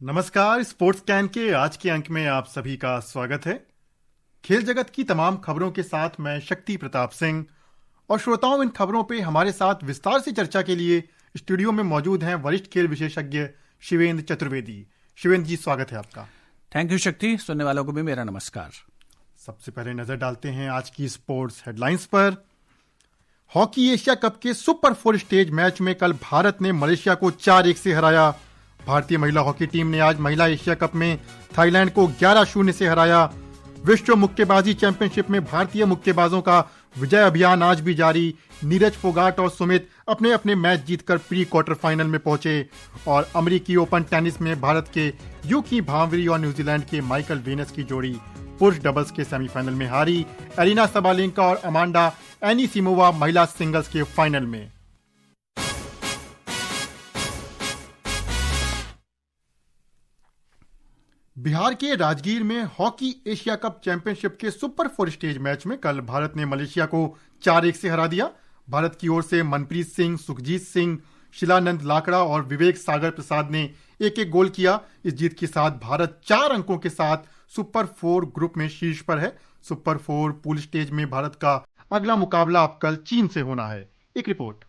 नमस्कार। Sports can के आज के अंक में आप सभी का स्वागत है। खेल जगत की तमाम खबरों के साथ मैं शक्ति प्रताप सिंह और श्रोताओं, इन खबरों पे हमारे साथ विस्तार से चर्चा के लिए स्टूडियो में मौजूद हैं वरिष्ठ खेल विशेषज्ञ शिवेंद्र चतुर्वेदी। शिवेंद्र जी, स्वागत है आपका। थैंक यू शक्ति। सुनने वालों को भी मेरा नमस्कार। सबसे पहले नजर डालते हैं आज की स्पोर्ट्स हेडलाइंस पर। हॉकी एशिया कप के सुपर 4 स्टेज मैच में कल भारत ने मलेशिया को 4-1 से हराया। भारतीय महिला हॉकी टीम ने आज महिला एशिया कप में थाईलैंड को 11-0 से हराया। विश्व मुक्केबाजी चैंपियनशिप में भारतीय मुक्केबाजों का विजय अभियान आज भी जारी। नीरज फोगाट और सुमित अपने अपने मैच जीतकर प्री क्वार्टर फाइनल में पहुंचे। और अमेरिकी ओपन टेनिस में भारत के यूकी भांवरी और न्यूजीलैंड के माइकल वेनस की जोड़ी पुरुष डबल्स के सेमीफाइनल में हारी। एरिना सबालेंका और अमांडा एनीसिमोवा महिला सिंगल्स के फाइनल में। बिहार के राजगीर में हॉकी एशिया कप चैंपियनशिप के सुपर 4 स्टेज मैच में कल भारत ने मलेशिया को 4-1 से हरा दिया। भारत की ओर से मनप्रीत सिंह, सुखजीत सिंह, शिलानंद लाकड़ा और विवेक सागर प्रसाद ने एक एक गोल किया। इस जीत के साथ भारत 4 अंकों के साथ सुपर 4 ग्रुप में शीर्ष पर है। सुपर 4 पूल स्टेज में भारत का अगला मुकाबला अब कल चीन से होना है। एक रिपोर्ट।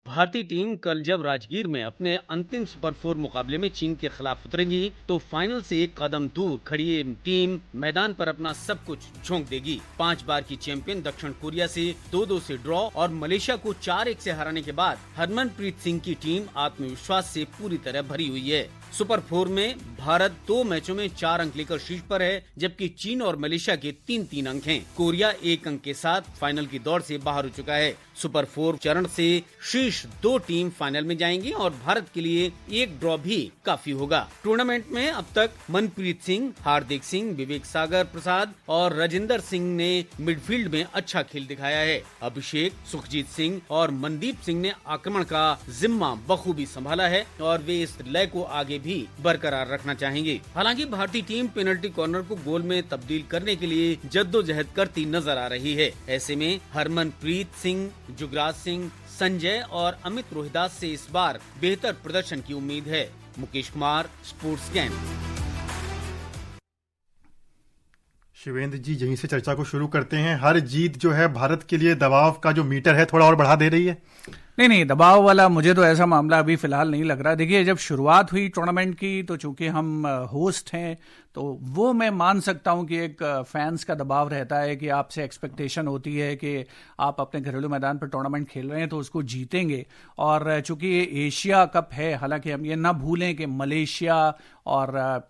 भारतीय टीम कल जब राजगीर में अपने अंतिम सुपर 4 मुकाबले में चीन के खिलाफ उतरेगी तो फाइनल से एक कदम दूर खड़ी टीम मैदान पर अपना सब कुछ झोंक देगी। 5 बार की चैंपियन दक्षिण कोरिया से 2-2 से ड्रॉ और मलेशिया को 4-1 से हराने के बाद हरमनप्रीत सिंह की टीम आत्मविश्वास से पूरी तरह भरी हुई है। सुपर 4 में भारत 2 मैचों में 4 अंक लेकर शीर्ष पर है, जबकि चीन और मलेशिया के 3-3 अंक हैं। कोरिया 1 अंक के साथ फाइनल की दौड़ से बाहर हो चुका है। सुपर 4 चरण से शीर्ष 2 टीम फाइनल में जाएंगी और भारत के लिए एक ड्रॉ भी काफी होगा। टूर्नामेंट में अब तक मनप्रीत सिंह, हार्दिक सिंह, विवेक सागर प्रसाद और राजिंदर सिंह ने मिडफील्ड में अच्छा खेल दिखाया है। अभिषेक, सुखजीत सिंह और मनदीप सिंह ने आक्रमण का जिम्मा बखूबी संभाला है और वे इस लय को आगे भी बरकरार रखना चाहेंगे। हालांकि भारतीय टीम पेनल्टी कॉर्नर को गोल में तब्दील करने के लिए जद्दोजहद करती नजर आ रही है। ऐसे में हरमनप्रीत सिंह, जुगराज सिंह, संजय और अमित रोहिदास से इस बार बेहतर प्रदर्शन की उम्मीद है। मुकेश कुमार, स्पोर्ट्स कैन। शिवेंद्र जी, यहीं से चर्चा को शुरू करते हैं। हर जीत जो है भारत के लिए दबाव का जो मीटर है थोड़ा और बढ़ा दे रही है। नहीं, दबाव वाला मुझे तो ऐसा मामला अभी फिलहाल नहीं लग रहा। देखिए, जब शुरुआत हुई टूर्नामेंट की तो चूंकि हम होस्ट हैं तो वो मैं मान सकता हूं कि एक फैंस का दबाव रहता है कि आपसे एक्सपेक्टेशन होती है कि आप अपने घरेलू मैदान पर टूर्नामेंट खेल रहे हैं तो उसको जीतेंगे। और चूंकि ये एशिया कप है, हालांकि हम ये ना भूलें कि मलेशिया और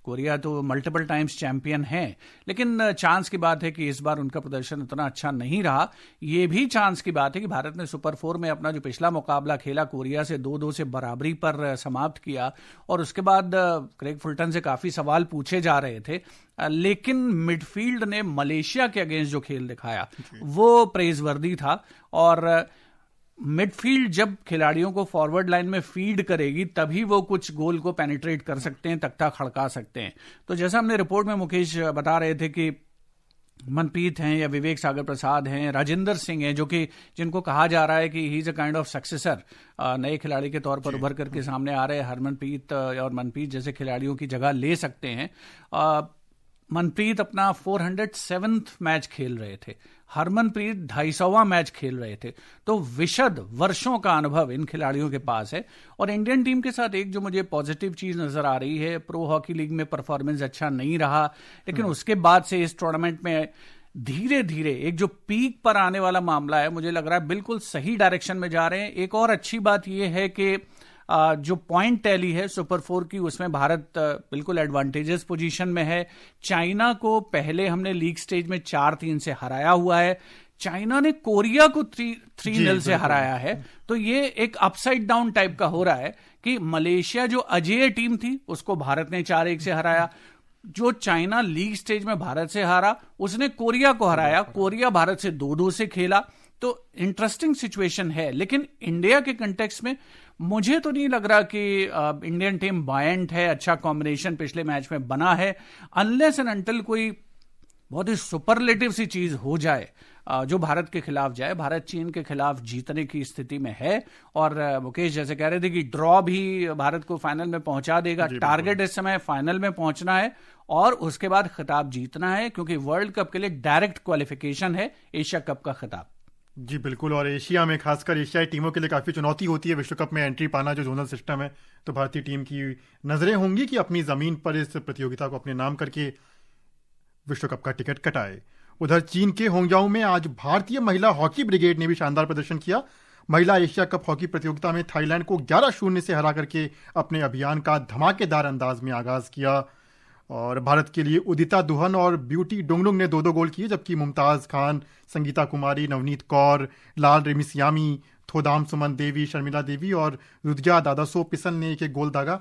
कोरिया तो मल्टीपल टाइम्स चैंपियन हैं, लेकिन चांस की बात है कि इस बार उनका प्रदर्शन उतना अच्छा नहीं रहा। ये भी चांस की बात है कि भारत ने सुपर 4 में अपना जो पिछला मुकाबला खेला कोरिया से 2-2 से बराबरी पर समाप्त किया और उसके बाद क्रेग फुलटन से काफी सवाल पूछे जा रहे थे, लेकिन मिडफील्ड ने मलेशिया के अगेंस्ट जो खेल दिखाया वो प्रेजवर्दी था। और मिडफील्ड जब खिलाड़ियों को फॉरवर्ड लाइन में फीड करेगी तभी वो कुछ गोल को पेनिट्रेट कर सकते हैं, तख्ता खड़का सकते हैं। तो जैसा हमने रिपोर्ट में मुकेश बता रहे थे कि मनप्रीत हैं या विवेक सागर प्रसाद हैं, राजिंदर सिंह हैं, जो कि जिनको कहा जा रहा है कि he is a kind of successor, नए खिलाड़ी के तौर पर उभर करके सामने आ रहे हैं। हरमनप्रीत और मनप्रीत जैसे खिलाड़ियों की जगह ले सकते हैं। मनप्रीत अपना 407th मैच खेल रहे थे, हरमनप्रीत 250वां मैच खेल रहे थे। तो विशद वर्षों का अनुभव इन खिलाड़ियों के पास है। और इंडियन टीम के साथ एक जो मुझे पॉजिटिव चीज नजर आ रही है, प्रो हॉकी लीग में परफॉर्मेंस अच्छा नहीं रहा, लेकिन उसके बाद से इस टूर्नामेंट में धीरे धीरे एक जो पीक पर आने वाला मामला है, मुझे लग रहा है बिल्कुल सही डायरेक्शन में जा रहे हैं। एक और अच्छी बात यह है कि जो पॉइंट टैली है सुपर 4 की, उसमें भारत बिल्कुल एडवांटेजेस पोजीशन में है। चाइना को पहले हमने लीग स्टेज में 4-3 से हराया हुआ है। चाइना ने कोरिया को 3-0 से हराया है। तो ये एक अपसाइड डाउन टाइप का हो रहा है कि मलेशिया जो अजेय टीम थी उसको भारत ने 4-1 से हराया। जो चाइना लीग स्टेज में भारत से हारा उसने कोरिया को हराया। कोरिया भारत से 2-2 से खेला। तो इंटरेस्टिंग सिचुएशन है। लेकिन इंडिया के कंटेक्स्ट में मुझे तो नहीं लग रहा कि इंडियन टीम बायंट है। अच्छा कॉम्बिनेशन पिछले मैच में बना है, अनलेस एंड अनटिल कोई बहुत ही सुपरलेटिव सी चीज हो जाए जो भारत के खिलाफ जाए। भारत चीन के खिलाफ जीतने की स्थिति में है और मुकेश जैसे कह रहे थे कि ड्रॉ भी भारत को फाइनल में पहुंचा देगा। टारगेट इस समय फाइनल में पहुंचना है और उसके बाद खिताब जीतना है, क्योंकि वर्ल्ड कप के लिए डायरेक्ट क्वालिफिकेशन है एशिया कप का खिताब। जी बिल्कुल, और एशिया में खासकर एशियाई टीमों के लिए काफी चुनौती होती है विश्व कप में एंट्री पाना, जो जोनल सिस्टम है। तो भारतीय टीम की नजरें होंगी कि अपनी जमीन पर इस प्रतियोगिता को अपने नाम करके विश्व कप का टिकट कटाए। उधर चीन के होंगजाओ में आज भारतीय महिला हॉकी ब्रिगेड ने भी शानदार प्रदर्शन किया। महिला एशिया कप हॉकी प्रतियोगिता में थाईलैंड को 11-0 से हरा करके अपने अभियान का धमाकेदार अंदाज में आगाज किया और भारत के लिए उदिता दुहन और ब्यूटी डोंगडुंग ने 2-2 गोल किए, जबकि मुमताज खान, संगीता कुमारी, नवनीत कौर, लाल रेमिसियामी, थोदाम सुमन देवी, शर्मिला देवी और रुद्जा दादासो पिसन ने एक गोल दागा।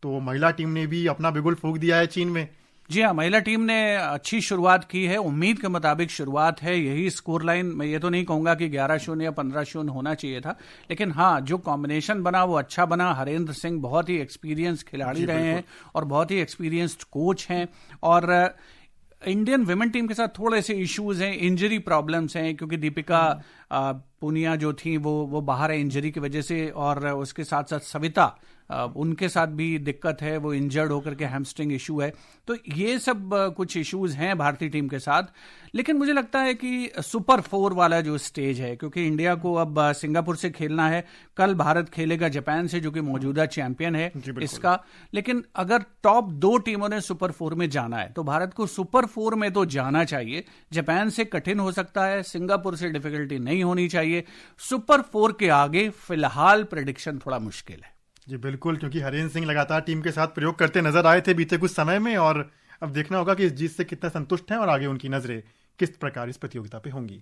तो महिला टीम ने भी अपना बिगुल फूंक दिया है चीन में। जी हाँ, महिला टीम ने अच्छी शुरुआत की है, उम्मीद के मुताबिक शुरुआत है। यही स्कोर लाइन, मैं ये तो नहीं कहूंगा कि 11-0 या 15-0 होना चाहिए था, लेकिन हाँ जो कॉम्बिनेशन बना वो अच्छा बना। हरेंद्र सिंह बहुत ही एक्सपीरियंस खिलाड़ी रहे हैं और बहुत ही एक्सपीरियंस्ड कोच हैं। और इंडियन विमेन टीम के साथ थोड़े से इश्यूज हैं, इंजरी प्रॉब्लम्स हैं, क्योंकि दीपिका पुनिया जो थी वो बाहर है इंजरी की वजह से, और उसके साथ साथ सविता उनके साथ भी दिक्कत है, वो इंजर्ड होकर के हैमस्ट्रिंग इशू है। तो ये सब कुछ इश्यूज हैं भारतीय टीम के साथ। लेकिन मुझे लगता है कि सुपर 4 वाला जो स्टेज है, क्योंकि इंडिया को अब सिंगापुर से खेलना है, कल भारत खेलेगा जापान से जो कि मौजूदा चैंपियन है इसका। लेकिन अगर टॉप 2 टीमों ने सुपर 4 में जाना है तो भारत को सुपर 4 में तो जाना चाहिए। जापान से कठिन हो सकता है, सिंगापुर से डिफिकल्टी नहीं होनी चाहिए। सुपर 4 के आगे फिलहाल प्रेडिक्शन थोड़ा मुश्किल है। जी बिल्कुल, क्योंकि हरेंद्र सिंह लगातार टीम के साथ प्रयोग करते नजर आए थे बीते कुछ समय में, और अब देखना होगा कि इस जीत से कितना संतुष्ट हैं और आगे उनकी नजरें किस प्रकार इस प्रतियोगिता पे होंगी।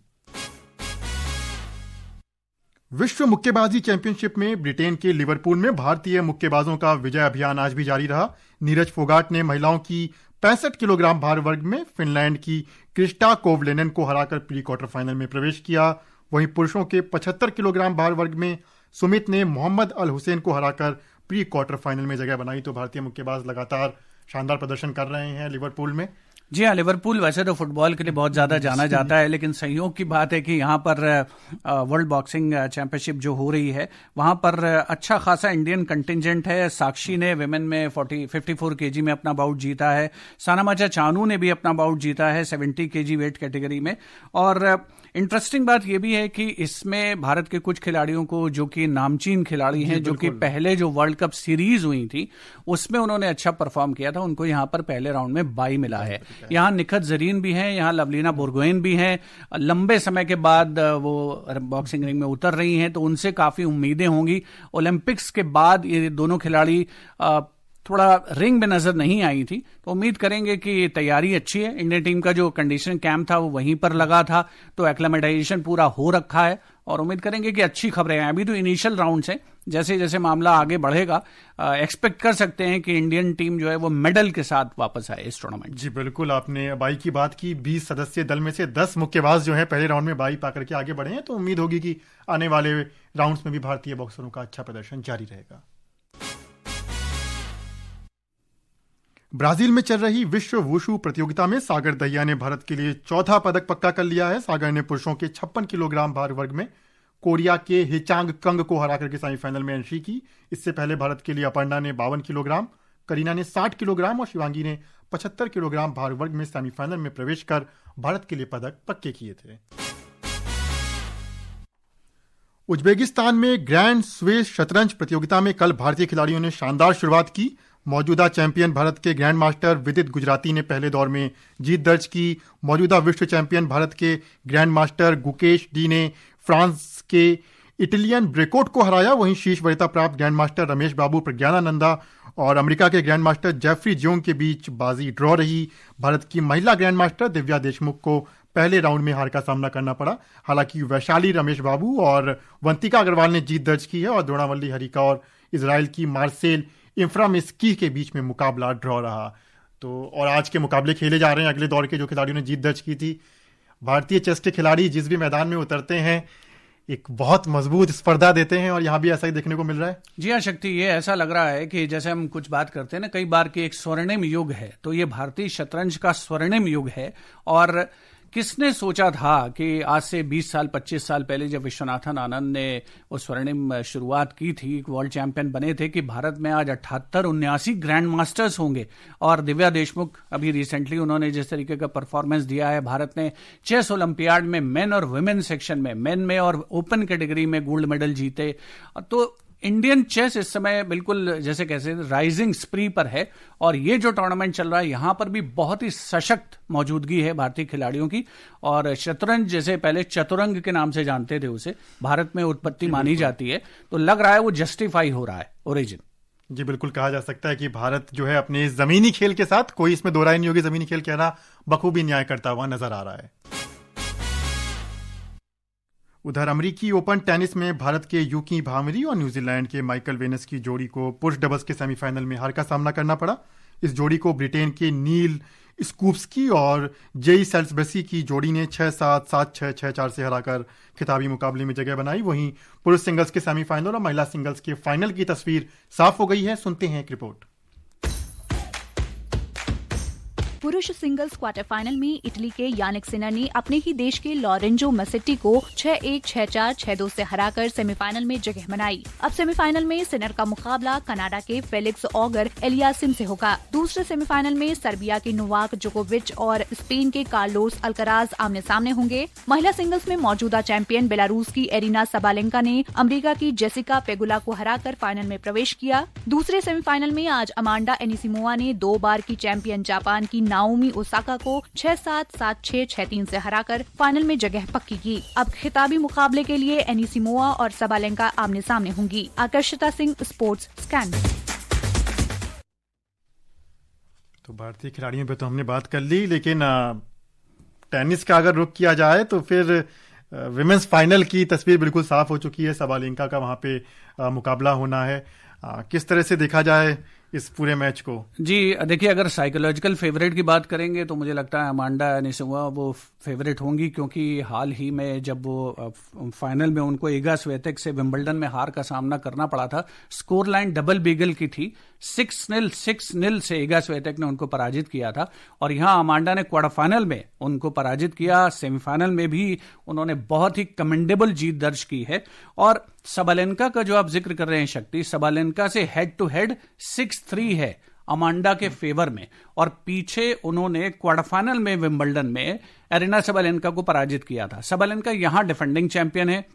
विश्व मुक्केबाजी चैंपियनशिप में ब्रिटेन के लिवरपूल में भारतीय मुक्केबाजों का विजय अभियान आज भी जारी रहा। नीरज फोगाट ने महिलाओं की 65 किलोग्राम भार वर्ग में फिनलैंड की क्रिस्टा कोवलेनन को हराकर प्री क्वार्टर फाइनल में प्रवेश किया। वहीं पुरुषों के 75 किलोग्राम भार वर्ग में सुमित ने मोहम्मद अल हुसैन को हराकर प्री क्वार्टर फाइनल में जगह बनाई। तो भारतीय मुक्केबाज लगातार शानदार प्रदर्शन कर रहे हैं लिवरपूल में। जी हाँ, लिवरपूल वैसे तो फुटबॉल के लिए बहुत ज्यादा जाना जाता है, लेकिन संयोग की बात है कि यहाँ पर वर्ल्ड बॉक्सिंग चैंपियनशिप जो हो रही है वहां पर अच्छा खासा इंडियन कंटिंजेंट है। साक्षी ने विमेन में 54 केजी में अपना बाउट जीता है। सानामाचा चानू ने भी अपना बाउट जीता है 70 केजी वेट कैटेगरी में। और इंटरेस्टिंग बात यह भी है कि इसमें भारत के कुछ खिलाड़ियों को, जो कि नामचीन खिलाड़ी हैं, जो कि पहले जो वर्ल्ड कप सीरीज हुई थी उसमें उन्होंने अच्छा परफॉर्म किया था, उनको यहाँ पर पहले राउंड में बाई मिला है। यहाँ निखत जरीन भी हैं, यहाँ लवलीना बोरगोहेन भी हैं, लंबे समय के बाद वो बॉक्सिंग रिंग में उतर रही हैं, तो उनसे काफी उम्मीदें होंगी। ओलंपिक्स के बाद ये दोनों खिलाड़ी थोड़ा रिंग में नजर नहीं आई थी, तो उम्मीद करेंगे कि तैयारी अच्छी है। इंडियन टीम का जो कंडीशनिंग कैंप था वो वहीं पर लगा था, तो एक्लेमेटाइजेशन पूरा हो रखा है और उम्मीद करेंगे कि अच्छी खबरें हैं। अभी तो इनिशियल राउंड्स हैं, जैसे जैसे मामला आगे बढ़ेगा एक्सपेक्ट कर सकते हैं कि इंडियन टीम जो है वो मेडल के साथ वापस आए इस टूर्नामेंट। जी बिल्कुल, आपने बाई की बात की। 20 सदस्यीय दल में से 10 मुक्केबाज जो है पहले राउंड में बाई पाकर के आगे बढ़े हैं, तो उम्मीद होगी कि आने वाले राउंड्स में भी भारतीय बॉक्सरों का अच्छा प्रदर्शन जारी रहेगा। ब्राजील में चल रही विश्व वुशु प्रतियोगिता में सागर दहिया ने भारत के लिए चौथा पदक पक्का कर लिया है। सागर ने पुरुषों के 56 किलोग्राम भार वर्ग में कोरिया के हिचांग कंग को हराकर के सेमीफाइनल में एंट्री की। इससे पहले भारत के लिए अपर्णा ने 52 किलोग्राम, करीना ने 60 किलोग्राम और शिवांगी ने 75 किलोग्राम भार वर्ग में सेमीफाइनल में प्रवेश कर भारत के लिए पदक पक्के किए थे। उज्बेकिस्तान में ग्रैंड स्वेस शतरंज प्रतियोगिता में कल भारतीय खिलाड़ियों ने शानदार शुरुआत की। मौजूदा चैंपियन भारत के ग्रैंड मास्टर विदित गुजराती ने पहले दौर में जीत दर्ज की। मौजूदा विश्व चैंपियन भारत के ग्रैंड मास्टर गुकेश डी ने फ्रांस के इटालियन ब्रेकोट को हराया। वहीं शीर्ष वरीयता प्राप्त ग्रैंड मास्टर रमेश बाबू प्रज्ञानानंदा और अमेरिका के ग्रैंड मास्टर जेफरी जोंग के बीच बाजी ड्रॉ रही। भारत की महिला ग्रैंड मास्टर दिव्या देशमुख को पहले राउंड में हार का सामना करना पड़ा। हालांकि वैशाली रमेश बाबू और वंतिका अग्रवाल ने जीत दर्ज की है और द्रोणावल्ली हरिका और इजराइल की मार्सेल इंफ्रामिस्की के बीच में मुकाबला ड्रॉ रहा। तो और आज के मुकाबले खेले जा रहे हैं अगले दौर के जो खिलाड़ियों ने जीत दर्ज की थी। भारतीय चेस के खिलाड़ी जिस भी मैदान में उतरते हैं एक बहुत मजबूत स्पर्धा देते हैं और यहाँ भी ऐसा ही देखने को मिल रहा है। जी हाँ शक्ति, ये ऐसा लग रहा है कि जैसे हम कुछ बात करते हैं ना कई बार कि एक स्वर्णिम युग है, तो ये भारतीय शतरंज का स्वर्णिम युग है। और किसने सोचा था कि आज से 20 साल 25 साल पहले जब विश्वनाथन आनंद ने वो स्वर्णिम शुरुआत की थी, वर्ल्ड चैंपियन बने थे, कि भारत में आज 78-79 ग्रैंड मास्टर्स होंगे। और दिव्या देशमुख अभी रिसेंटली उन्होंने जिस तरीके का परफॉर्मेंस दिया है, भारत ने चेस ओलंपियाड में मेन और वुमेन सेक्शन में, मेन में और ओपन कैटेगरी में गोल्ड मेडल जीते। तो इंडियन चेस इस समय बिल्कुल जैसे कैसे राइजिंग स्प्री पर है। और ये जो टूर्नामेंट चल रहा है यहां पर भी बहुत ही सशक्त मौजूदगी है भारतीय खिलाड़ियों की। और शतरंज जैसे पहले चतुरंग के नाम से जानते थे उसे, भारत में उत्पत्ति मानी जाती है, तो लग रहा है वो जस्टिफाई हो रहा है ओरिजिन। जी बिल्कुल, कहा जा सकता है कि भारत जो है अपने जमीनी खेल के साथ, कोई इसमें दो राय नहीं होगी, जमीनी खेल कहना बखूबी न्याय करता हुआ नजर आ रहा है। उधर अमेरिकी ओपन टेनिस में भारत के यूकी भामरी और न्यूजीलैंड के माइकल वेनस की जोड़ी को पुरुष डबल्स के सेमीफाइनल में हार का सामना करना पड़ा। इस जोड़ी को ब्रिटेन के नील स्कूप्सकी और जेई सेल्सबेसी की जोड़ी ने 6-7, 7-6, 6-4 से हराकर खिताबी मुकाबले में जगह बनाई। वहीं पुरुष सिंगल्स के सेमीफाइनल और महिला सिंगल्स के फाइनल की तस्वीर साफ हो गई है। सुनते हैं एक रिपोर्ट। पुरुष सिंगल्स क्वार्टर फाइनल में इटली के यानिक सिनर ने अपने ही देश के लॉरेंजो मेसेट्टी को 6-1, 6-4, 6-2 से हराकर सेमीफाइनल में जगह बनाई। अब सेमीफाइनल में सिनर का मुकाबला कनाडा के फेलिक्स ऑगर एलियासिम से होगा। दूसरे सेमीफाइनल में सर्बिया के नोवाक जोकोविच और स्पेन के कार्लोस अल्कराज आमने सामने होंगे। महिला सिंगल्स में मौजूदा चैंपियन बेलारूस की एरिना सबालेंका ने अमेरिका की जेसिका पेगुला को हराकर फाइनल में प्रवेश किया। दूसरे सेमीफाइनल में आज अमांडा एनिसिमोवा ने 2 बार की चैंपियन जापान की नाओमी ओसाका को 6-7, 7-6, 6-3 से हराकर फाइनल में जगह पक्की की। अब खिताबी मुकाबले के लिए एनिसिमोवा और सबालेंका आमने सामने होंगी। आकर्षिता सिंह, स्पोर्ट्स स्कैंडल। तो भारतीय खिलाड़ियों पे तो हमने बात कर ली, लेकिन टेनिस का अगर रुख किया जाए तो फिर विमेंस फाइनल की तस्वीर बिल्कुल साफ हो चुकी है। सबालेंका का वहां पे मुकाबला होना है। किस तरह से देखा जाए इस पूरे मैच को? जी देखिए, अगर साइकोलॉजिकल फेवरेट की बात करेंगे तो मुझे लगता है अमांडा एनिसिमोवा वो फेवरेट होंगी, क्योंकि हाल ही में जब वो फाइनल में उनको इगा स्वियातेक से विंबलडन में हार का सामना करना पड़ा था, स्कोर लाइन डबल बीगल की थी, 6-0 से इगा स्वियातेक ने उनको पराजित किया था। और यहाँ अमांडा ने क्वार्टर फाइनल में उनको पराजित किया। सेमीफाइनल में भी उन्होंने बहुत ही कमेंडेबल जीत दर्ज की है। और सबालेंका का जो आप जिक्र कर रहे हैं शक्ति, सबालेंका से हेड टू हेड 6-3 है अमांडा के फेवर में। और पीछे उन्होंने क्वार्टर फाइनल में विंबलडन में एरिना सबालेंका को पराजित किया था। सबालेंका यहां डिफेंडिंग चैंपियन है,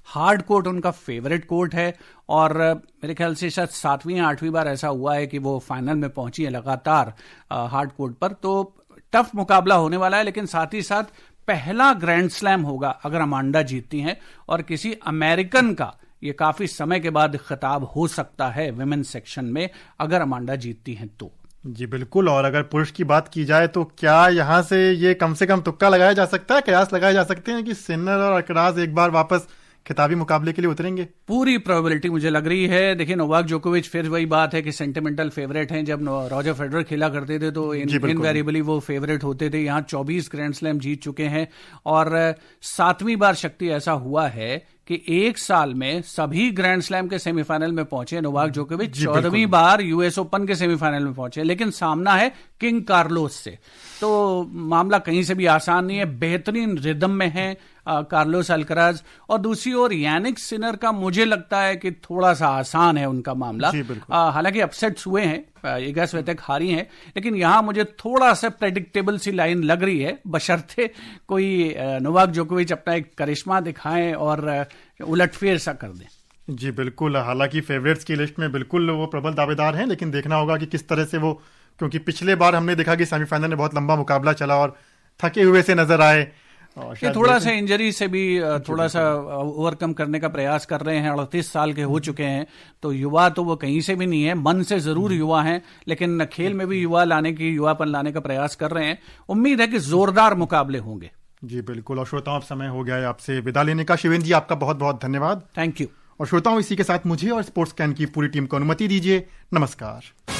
हार्ड कोर्ट उनका फेवरेट कोर्ट है। और मेरे ख्याल से शायद 7वीं या 8वीं बार ऐसा हुआ है कि वो फाइनल में पहुंची है लगातार हार्ड कोर्ट पर। तो टफ मुकाबला होने वाला है, लेकिन साथ ही साथ पहला ग्रैंड स्लैम होगा अगर अमांडा जीतती हैं। और किसी अमेरिकन का ये काफी समय के बाद खिताब हो सकता है विमेन सेक्शन में अगर अमांडा जीतती हैं तो। जी बिल्कुल। और अगर पुरुष की बात की जाए तो क्या यहां से ये कम से कम तुक्का लगाया जा सकता है, कयास लगाए जा सकते हैं कि सिनर और अल्कराज एक बार वापस खिताबी मुकाबले के लिए उतरेंगे? पूरी प्रोबेबिलिटी मुझे लग रही है। देखिए, नोवाक जोकोविच फिर वही बात है कि सेंटिमेंटल फेवरेट हैं। जब रॉजर फेडरर खेला करते थे तो इनवेरिएबली वो फेवरेट होते थे। यहाँ 24 ग्रैंड स्लैम जीत चुके हैं। और 7वीं बार शक्ति ऐसा हुआ है कि एक साल में सभी ग्रैंड स्लैम के सेमीफाइनल में पहुंचे नोवाक जोकोविच। 14वीं बार यूएस ओपन के सेमीफाइनल में पहुंचे, लेकिन सामना है किंग कार्लोस से। तो मामला कहीं से भी आसान नहीं है। बेहतरीन रिदम में है कार्लोस अल्कराज। और दूसरी ओर यानिक सिनर का मुझे लगता है कि थोड़ा सा आसान है उनका मामला। हालांकि अपसेट्स हुए हैं, इगा स्वियातेक हारी हैं, लेकिन यहां मुझे थोड़ा सा प्रेडिक्टेबल सी लाइन लग रही है, बशर्ते कोई नोवाक जोकोविच अपना एक करिश्मा दिखाएं और उलटफेर सा कर दें। जी बिल्कुल। हालांकि फेवरेट्स की लिस्ट में बिल्कुल वो प्रबल दावेदार हैं, लेकिन देखना होगा कि किस तरह से वो, क्योंकि पिछले बार हमने देखा कि सेमीफाइनल में बहुत लंबा मुकाबला चला और थके हुए से नजर आए। ये थोड़ा सा इंजरी से भी थोड़ा सा ओवरकम करने का प्रयास कर रहे हैं। 38 साल के हो चुके हैं, तो युवा तो वो कहीं से भी नहीं है, मन से जरूर युवा हैं, लेकिन खेल में भी युवापन लाने का प्रयास कर रहे हैं। उम्मीद है कि जोरदार मुकाबले होंगे। जी बिल्कुल। और श्रोताओं, अब समय हो गया है आपसे विदा लेने का। शिवेंद्र जी, आपका बहुत बहुत धन्यवाद। Thank you. और श्रोताओं, इसी के साथ मुझे और स्पोर्ट्स कैन की पूरी टीम को अनुमति दीजिए। नमस्कार।